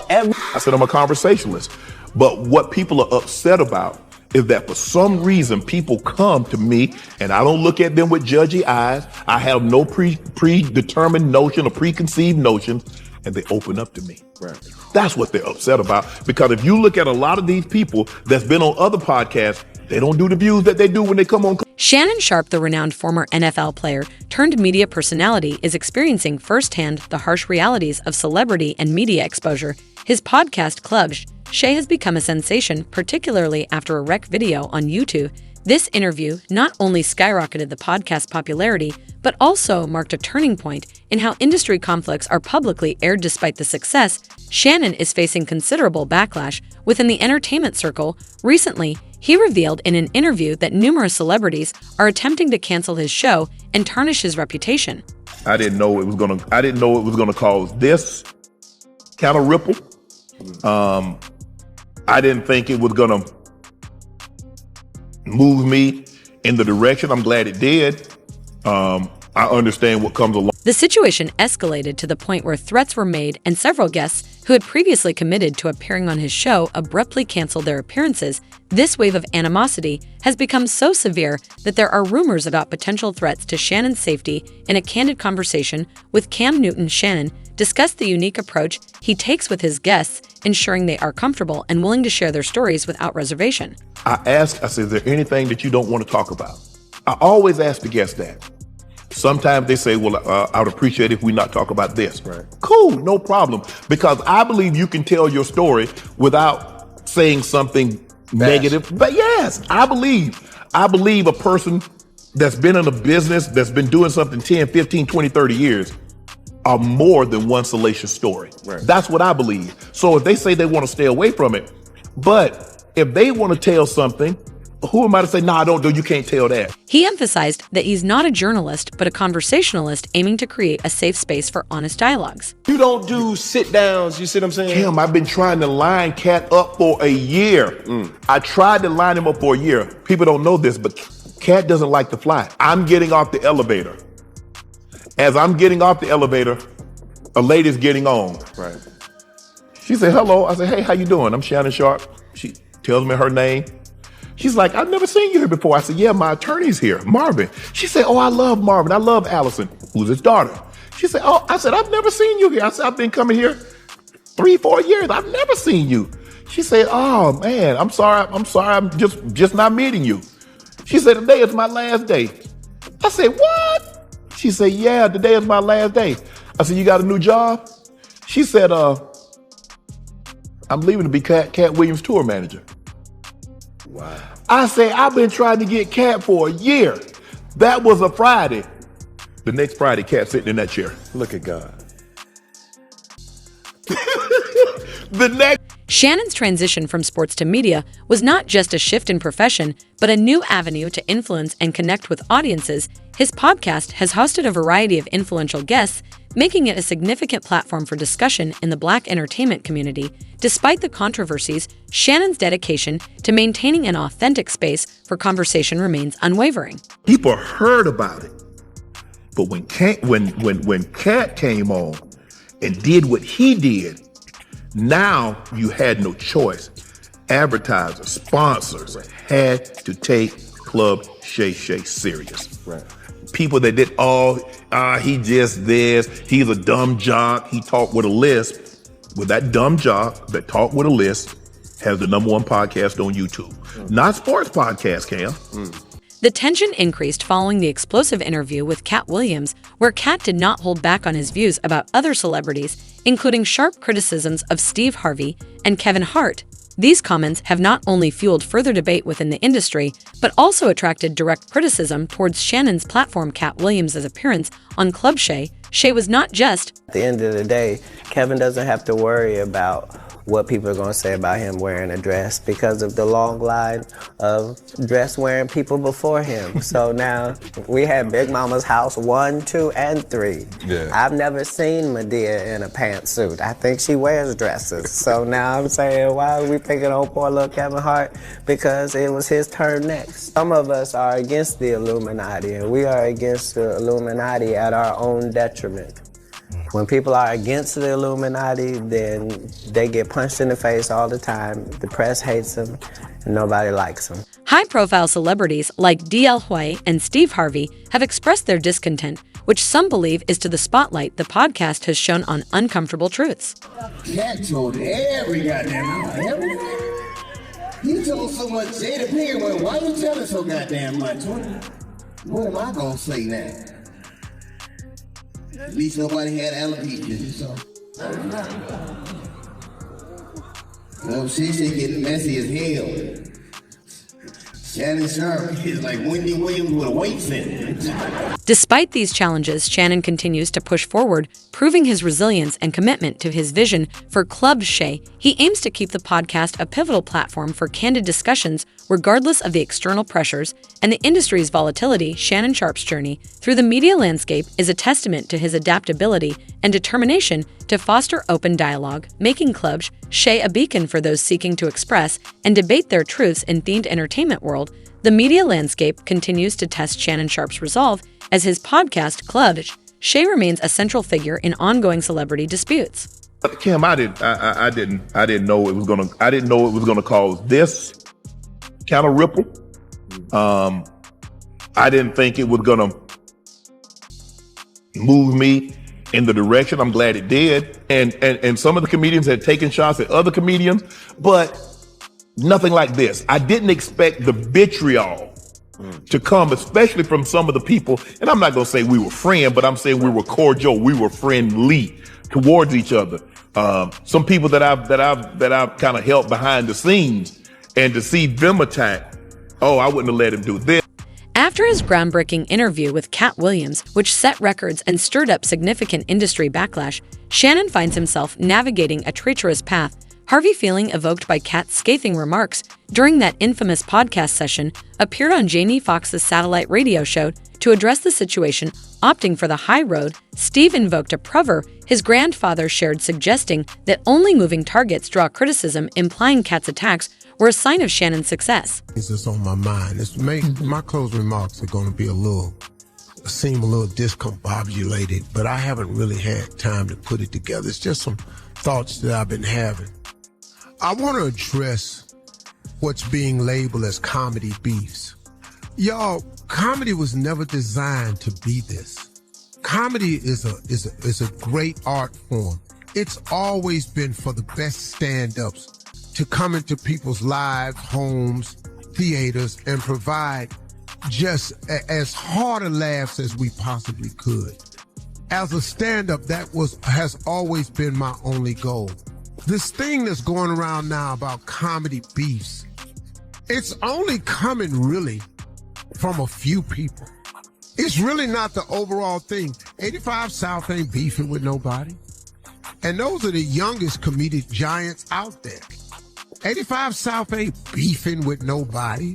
I said I'm a conversationalist. But what people are upset about is that for some reason people come to me and I don't look at them with judgy eyes. I have no predetermined notion or preconceived notions, and they open up to me. Right. That's what they're upset about. Because if you look at a lot of these people that's been on other podcasts, they don't do the views that they do when they come on. Shannon Sharpe, the renowned former NFL player turned media personality, is experiencing firsthand the harsh realities of celebrity and media exposure. His podcast, Club Shay, has become a sensation, particularly after a rec video on YouTube. This interview not only skyrocketed the podcast's popularity, but also marked a turning point in how industry conflicts are publicly aired. Despite the success, Shannon is facing considerable backlash within the entertainment circle. Recently, he revealed in an interview that numerous celebrities are attempting to cancel his show and tarnish his reputation. I didn't know it was gonna cause this kind of ripple. I didn't think it was gonna move me in the direction. I'm glad it did. I understand what comes along. The situation escalated to the point where threats were made, and several guests who had previously committed to appearing on his show abruptly canceled their appearances. This wave of animosity has become so severe that there are rumors about potential threats to Shannon's safety. In a candid conversation with Cam Newton, Shannon discussed the unique approach he takes with his guests, ensuring they are comfortable and willing to share their stories without reservation. I said, is there anything that you don't want to talk about? I always ask the guests that. Sometimes they say, well, I would appreciate if we not talk about this. Right. Cool, no problem. Because I believe you can tell your story without saying something negative. But yes, I believe a person that's been in a business, that's been doing something 10, 15, 20, 30 years are more than one salacious story. Right. That's what I believe. So if they say they want to stay away from it, but if they want to tell something, who am I to say, no, I don't do, you can't tell that. He emphasized that he's not a journalist, but a conversationalist aiming to create a safe space for honest dialogues. You don't do sit downs, you see what I'm saying? Cam, I've been trying to line Cat up for a year. I tried to line him up for a year. People don't know this, but Cat doesn't like to fly. I'm getting off the elevator. As I'm getting off the elevator, a lady's getting on. Right. She said, hello. I said, hey, how you doing? I'm Shannon Sharpe. She tells me her name. She's like, I've never seen you here before. I said, yeah, my attorney's here, Marvin. She said, oh, I love Marvin. I love Allison, who's his daughter. She said, oh, I said, I've never seen you here. I said, I've been coming here 3-4 years. I've never seen you. She said, oh man, I'm sorry. I'm just not meeting you. She said, today is my last day. I said, what? She said, yeah, today is my last day. I said, you got a new job? She said, I'm leaving to be Cat Williams' tour manager. Wow. I say, I've been trying to get Cat for a year. That was a Friday. The next Friday, Cat sitting in that chair. Look at God. Shannon's transition from sports to media was not just a shift in profession, but a new avenue to influence and connect with audiences. His podcast has hosted a variety of influential guests, making it a significant platform for discussion in the Black entertainment community. Despite the controversies, Shannon's dedication to maintaining an authentic space for conversation remains unwavering. People heard about it, but when Cat came on and did what he did, now you had no choice. Advertisers, sponsors had to take Club Shay serious. Right. People that did he just this, he's a dumb jock, he talked with a lisp. Well, that dumb jock that talked with a lisp has the #1 podcast on YouTube. Not sports podcast, Cam. The tension increased following the explosive interview with Cat Williams, where Cat did not hold back on his views about other celebrities, including sharp criticisms of Steve Harvey and Kevin Hart. These comments have not only fueled further debate within the industry, but also attracted direct criticism towards Shannon's platform. Cat Williams' appearance on Club Shay was not just. At the end of the day, Kevin doesn't have to worry about what people are going to say about him wearing a dress because of the long line of dress-wearing people before him. So now we had Big Mama's house 1, 2, and 3. Yeah. I've never seen Medea in a pantsuit. I think she wears dresses. So now I'm saying, why are we picking on poor little Kevin Hart? Because it was his turn next. Some of us are against the Illuminati, and we are against the Illuminati at our own detriment. When people are against the Illuminati, then they get punched in the face all the time. The press hates them, and nobody likes them. High-profile celebrities like D.L. Hway and Steve Harvey have expressed their discontent, which some believe is to the spotlight the podcast has shown on uncomfortable truths. Cat told every goddamn lie, everything. You told so much, Jada Pinkett went, why you telling so goddamn much? What am I gonna say now? At least nobody had alopecia, so. No, she getting messy as hell. Shannon Sharpe is like Wendy Williams with a weight center. Despite these challenges, Shannon continues to push forward, proving his resilience and commitment to his vision for Club Shay. He aims to keep the podcast a pivotal platform for candid discussions, regardless of the external pressures and the industry's volatility. Shannon Sharpe's journey through the media landscape is a testament to his adaptability and determination to foster open dialogue, making Club Shay a beacon for those seeking to express and debate their truths in themed entertainment world. The media landscape continues to test Shannon Sharpe's resolve as his podcast Club Shay remains a central figure in ongoing celebrity disputes. But Kim, I didn't know it was gonna cause this kind of ripple. I didn't think it was gonna move me in the direction. I'm glad it did. And some of the comedians had taken shots at other comedians, but nothing like this. I didn't expect the vitriol to come, especially from some of the people. And I'm not gonna say we were friends, but I'm saying we were cordial, we were friendly towards each other. Some people that I've kind of helped behind the scenes, and to see them attack, I wouldn't have let him do this. After his groundbreaking interview with Cat Williams, which set records and stirred up significant industry backlash, Shannon finds himself navigating a treacherous path. Harvey, feeling evoked by Cat's scathing remarks during that infamous podcast session, appeared on Jamie Foxx's satellite radio show to address the situation, opting for the high road. Steve invoked a proverb his grandfather shared, suggesting that only moving targets draw criticism, implying Cat's attacks were a sign of Shannon's success. It's just on my mind. My closing remarks are going to be seem a little discombobulated, but I haven't really had time to put it together. It's just some thoughts that I've been having. I want to address what's being labeled as comedy beefs. Y'all, comedy was never designed to be this. Comedy is a great art form. It's always been for the best stand-ups to come into people's lives, homes, theaters, and provide just as hard a laughs as we possibly could. As a stand-up, has always been my only goal. This thing that's going around now about comedy beefs, it's only coming really from a few people. It's really not the overall thing. 85 South ain't beefing with nobody. And those are the youngest comedic giants out there. 85 South ain't beefing with nobody.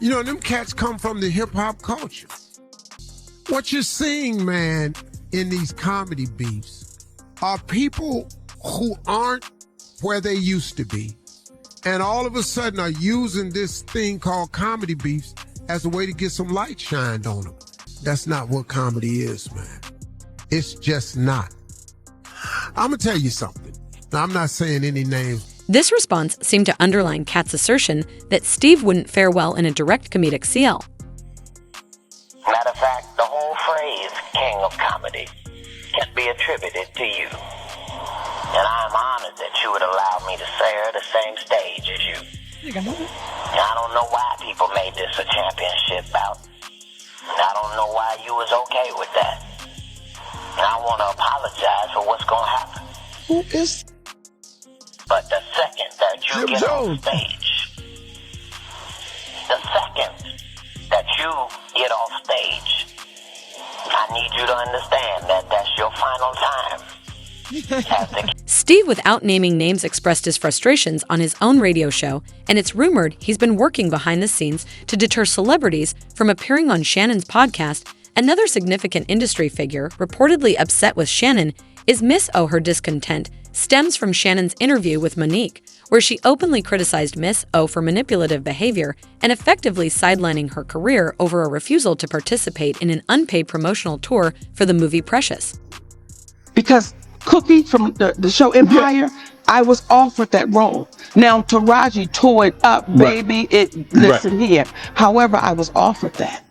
You know, them cats come from the hip-hop culture. What you're seeing, man, in these comedy beefs are people who aren't where they used to be, and all of a sudden are using this thing called comedy beefs as a way to get some light shined on them. That's not what comedy is, man. It's just not. I'm gonna tell you something. Now, I'm not saying any names. This response seemed to underline Cat's assertion that Steve wouldn't fare well in a direct comedic CL. Matter of fact, the whole phrase king of comedy can be attributed to you. And I'm honored that you would allow me to share the same stage as you. I don't know why people made this a championship bout. I don't know why you was okay with that. And I want to apologize for what's going to happen. Who is? But the second that you get on stage, I need you to understand that that's your final time. Steve, without naming names, expressed his frustrations on his own radio show, and it's rumored he's been working behind the scenes to deter celebrities from appearing on Shannon's podcast. Another significant industry figure reportedly upset with Shannon is Miss O. Her discontent stems from Shannon's interview with Monique, where she openly criticized Miss O for manipulative behavior and effectively sidelining her career over a refusal to participate in an unpaid promotional tour for the movie Precious. because Cookie from the show Empire, I was offered that role. Now Taraji tore it up, baby. Listen here. However, I was offered that.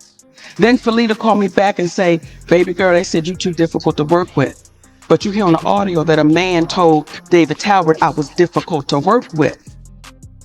Then Felita called me back and say, baby girl, they said you're too difficult to work with. But you hear on the audio that a man told David Talbot I was difficult to work with.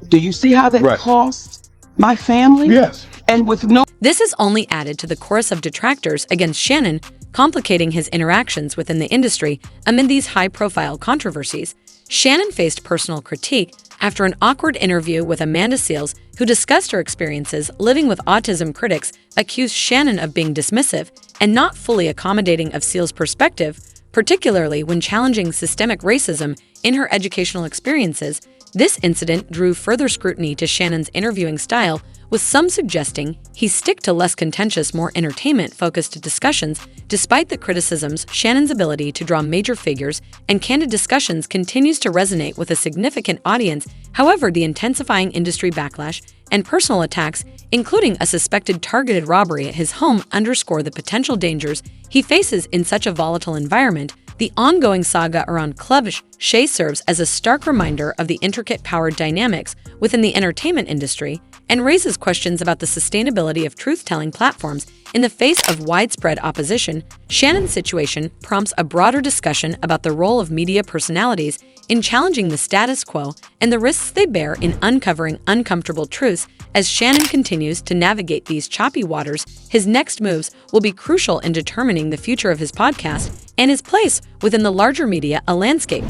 Do you see how that cost my family? Yes. And with no... This has only added to the chorus of detractors against Shannon, complicating his interactions within the industry amid these high-profile controversies. Shannon faced personal critique after an awkward interview with Amanda Seales, who discussed her experiences living with autism. Critics accused Shannon of being dismissive and not fully accommodating of Seales' perspective, particularly when challenging systemic racism in her educational experiences. This incident drew further scrutiny to Shannon's interviewing style, with some suggesting he stick to less contentious, more entertainment-focused discussions. Despite the criticisms, Shannon's ability to draw major figures and candid discussions continues to resonate with a significant audience. However, the intensifying industry backlash and personal attacks, including a suspected targeted robbery at his home, underscore the potential dangers he faces in such a volatile environment. The ongoing saga around Club Shay serves as a stark reminder of the intricate power dynamics within the entertainment industry and raises questions about the sustainability of truth-telling platforms in the face of widespread opposition. Shannon's situation prompts a broader discussion about the role of media personalities in challenging the status quo and the risks they bear in uncovering uncomfortable truths. As Shannon continues to navigate these choppy waters, his next moves will be crucial in determining the future of his podcast and his place within the larger media landscape.